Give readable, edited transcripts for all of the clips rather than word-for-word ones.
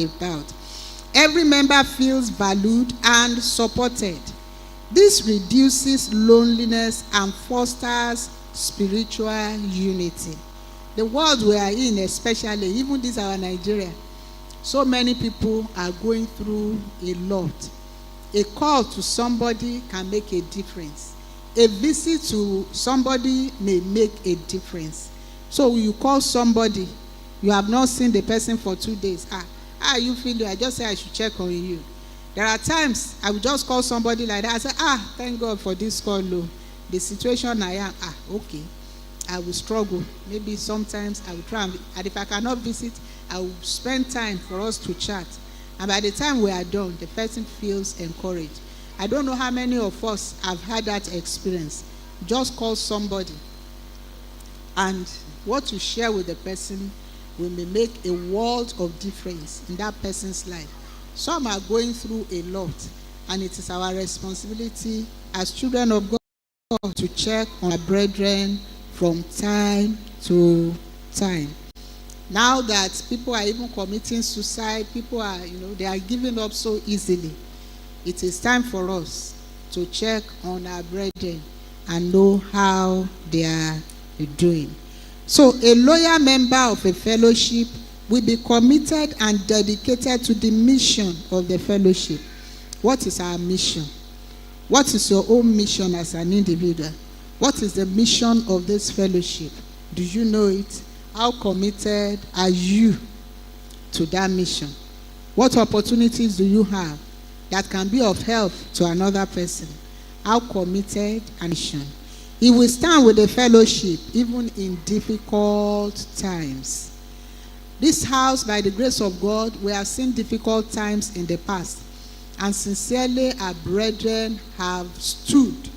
about. Every member feels valued and supported. This reduces loneliness and fosters spiritual unity. The world we are in, especially, even this our Nigeria, so many people are going through a lot. A call to somebody can make a difference. A visit to somebody may make a difference. So you call somebody, you have not seen the person for 2 days. How are you feeling? I just say I should check on you. There are times I will just call somebody like that. I say, thank God for this call. The situation I am, okay. I will struggle. Maybe sometimes I will try and if I cannot visit, I will spend time for us to chat. And by the time we are done, the person feels encouraged. I don't know how many of us have had that experience. Just call somebody, and what you share with the person will make a world of difference in that person's life. Some are going through a lot, and it is our responsibility as children of God to check on our brethren from time to time. Now that people are even committing suicide, people are, they are giving up so easily. It is time for us to check on our brethren and know how they are doing. So a loyal member of a fellowship will be committed and dedicated to the mission of the fellowship. What is our mission? What is your own mission as an individual? What is the mission of this fellowship? Do you know it? How committed are you to that mission? What opportunities do you have that can be of help to another person? How committed and mission? He will stand with the fellowship even in difficult times. This house, by the grace of God, we have seen difficult times in the past, and sincerely our brethren have stood.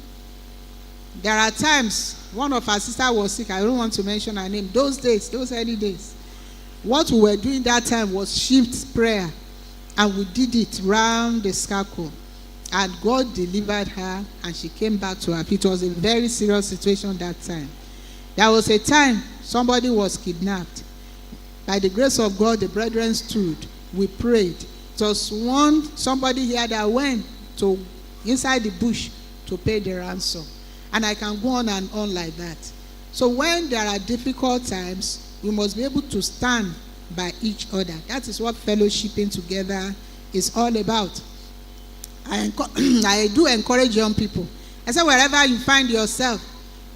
There are times, one of our sisters was sick. I don't want to mention her name. Those days, those early days, what we were doing that time was shift prayer, and we did it round the circle. And God delivered her, and she came back to her feet. It was a very serious situation that time. There was a time somebody was kidnapped. By the grace of God, the brethren stood. We prayed. It was somebody here that went to inside the bush to pay the ransom. And I can go on and on like that. So when there are difficult times, we must be able to stand by each other. That is what fellowshipping together is all about. I do encourage young people. I say wherever you find yourself,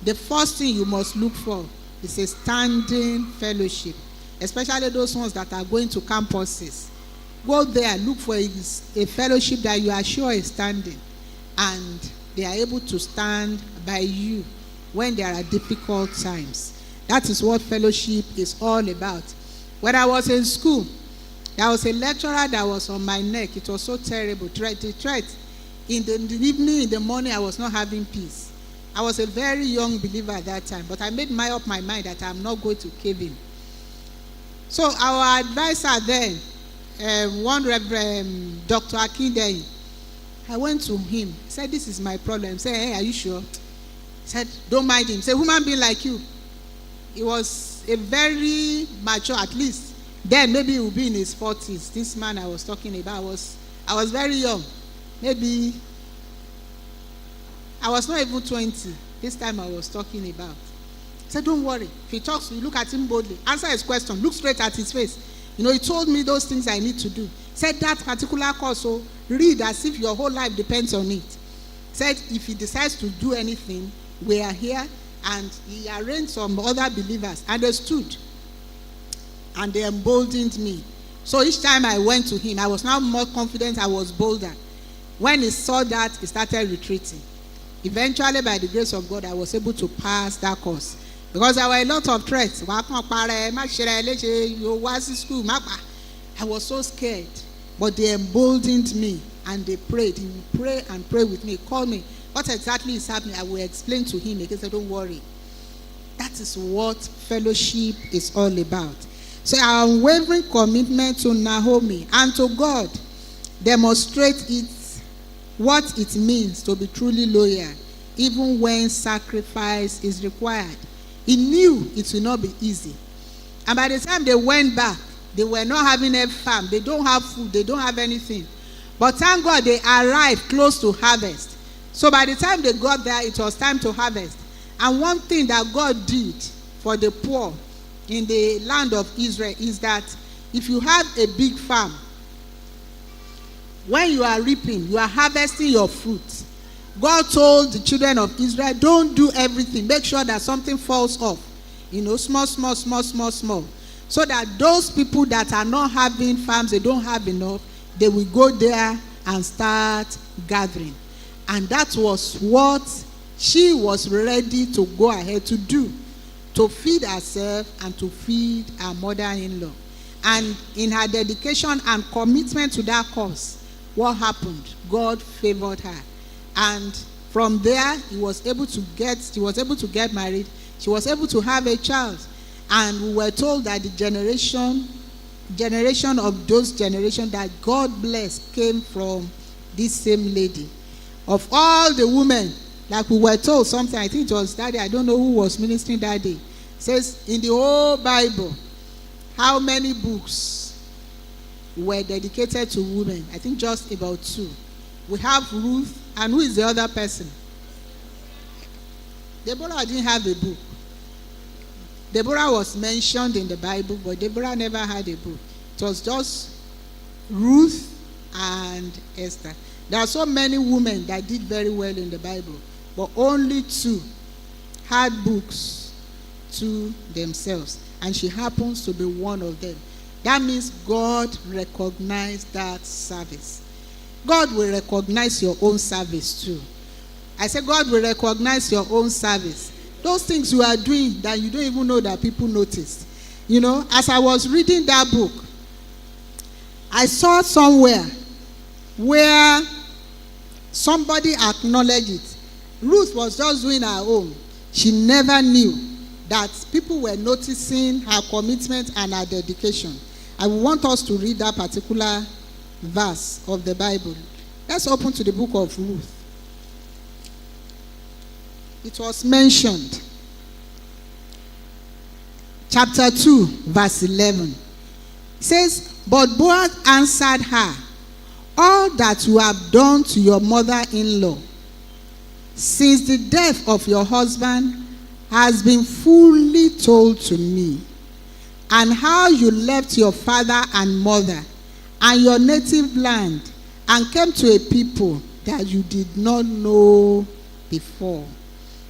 the first thing you must look for is a standing fellowship, especially those ones that are going to campuses. Go there, look for a fellowship that you are sure is standing, and they are able to stand by you when there are difficult times. That is what fellowship is all about. When I was in school, there was a lecturer that was on my neck. It was so terrible. Threat. In the evening, in the morning, I was not having peace. I was a very young believer at that time, but I made up my mind that I'm not going to cave in. So our advisor then, one Reverend Dr. Akindele, I went to him. He said, "This is my problem." I said, "Hey, are you sure?" He said, "Don't mind him." He said, "Human being like you." He was a very mature, at least. Then maybe he would be in his 40s. This man I was talking about, I was very young. Maybe I was not even 20. This time I was talking about. He said, "Don't worry. If he talks to you, look at him boldly. Answer his question. Look straight at his face. He told me those things I need to do." He said that particular course, so read as if your whole life depends on it. He said if he decides to do anything, we are here. And he arranged some other believers, and they stood. And they emboldened me. So each time I went to him, I was now more confident, I was bolder. When he saw that, he started retreating. Eventually, by the grace of God, I was able to pass that course. Because there were a lot of threats. I was so scared. But they emboldened me, and they prayed. He would pray and pray with me. Call me. What exactly is happening? I will explain to him. He said, "Don't worry." That is what fellowship is all about. So our unwavering commitment to Naomi and to God demonstrates what it means to be truly loyal, even when sacrifice is required. He knew it would not be easy. And by the time they went back, They were not having a farm. They don't have food. They don't have anything. But thank God they arrived close to harvest. So by the time they got there, it was time to harvest. And one thing that God did for the poor in the land of Israel is that if you have a big farm, when you are reaping, you are harvesting your fruit. God told the children of Israel, don't do everything. Make sure that something falls off. Small. So that those people that are not having farms, they don't have enough, they will go there and start gathering. And that was what she was ready to go ahead to do, to feed herself and to feed her mother-in-law. And in her dedication and commitment to that cause, what happened? God favored her. And from there, she was able to get married. She was able to have a child. And we were told that the generation of those generations that God blessed came from this same lady. Of all the women, like we were told something, I think it was that day, I don't know who was ministering that day, says in the whole Bible, how many books were dedicated to women? I think just about 2. We have Ruth, and who is the other person? Deborah didn't have a book. Deborah was mentioned in the Bible, but Deborah never had a book. It was just Ruth and Esther. There are so many women that did very well in the Bible, but only 2 had books to themselves, and she happens to be one of them. That means God recognized that service. God will recognize your own service too. I said God will recognize your own service. Those things you are doing that you don't even know that people noticed. As I was reading that book, I saw somewhere where somebody acknowledged it. Ruth was just doing her own. She never knew that people were noticing her commitment and her dedication. I want us to read that particular verse of the Bible. Let's open to the book of Ruth. It was mentioned. Chapter 2, verse 11. It says, but Boaz answered her, all that you have done to your mother-in-law since the death of your husband has been fully told to me, and how you left your father and mother and your native land and came to a people that you did not know before.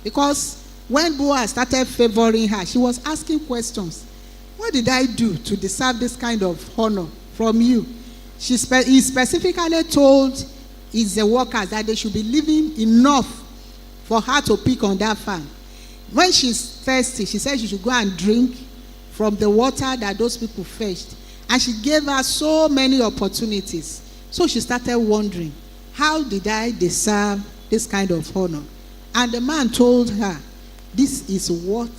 Because when Boaz started favoring her, she was asking questions. What did I do to deserve this kind of honor from you? He specifically told his workers that they should be living enough for her to pick on that farm. When she's thirsty, she said she should go and drink from the water that those people fetched. And she gave her so many opportunities. So she started wondering, how did I deserve this kind of honor? And the man told her, this is what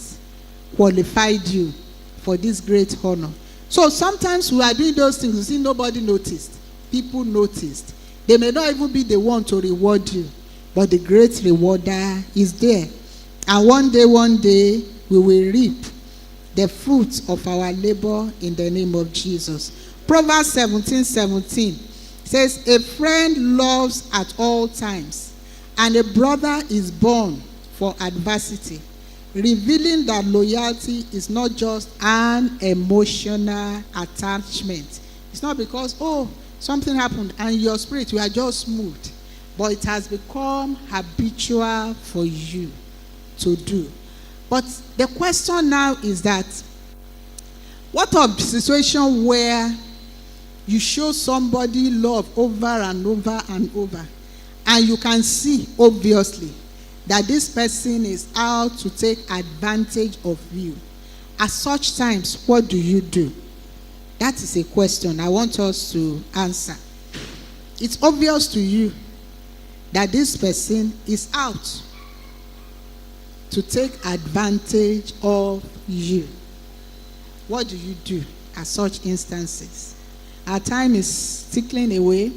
qualified you for this great honor. So sometimes we are doing those things, you see, nobody noticed. People noticed. They may not even be the one to reward you, but the great rewarder is there. And one day, we will reap the fruit of our labor in the name of Jesus. Proverbs 17:17 says, a friend loves at all times, and a brother is born for adversity, revealing that loyalty is not just an emotional attachment. It's not because, something happened and your spirit, you are just moved, but it has become habitual for you to do. But the question now is that, what of the situation where you show somebody love over and over and over, and you can see obviously that this person is out to take advantage of you? At such times, what do you do? That is a question I want us to answer. It's obvious to you that this person is out to take advantage of you. What do you do at such instances? Our time is tickling away.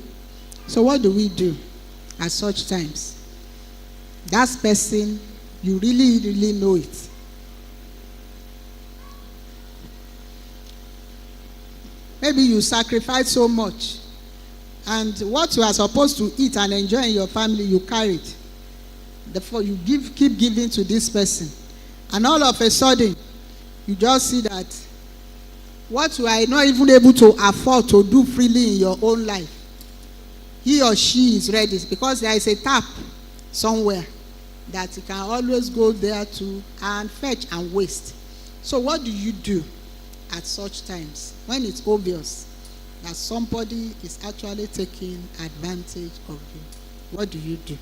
So what do we do at such times? That person, you really, really know it. Maybe you sacrifice so much, and what you are supposed to eat and enjoy in your family, you carry it. Therefore, you keep giving to this person, and all of a sudden, you just see that what you are not even able to afford to do freely in your own life, he or she is ready, because there is a tap somewhere that you can always go there to and fetch and waste. So what do you do at such times when it's obvious that somebody is actually taking advantage of you? What do you do?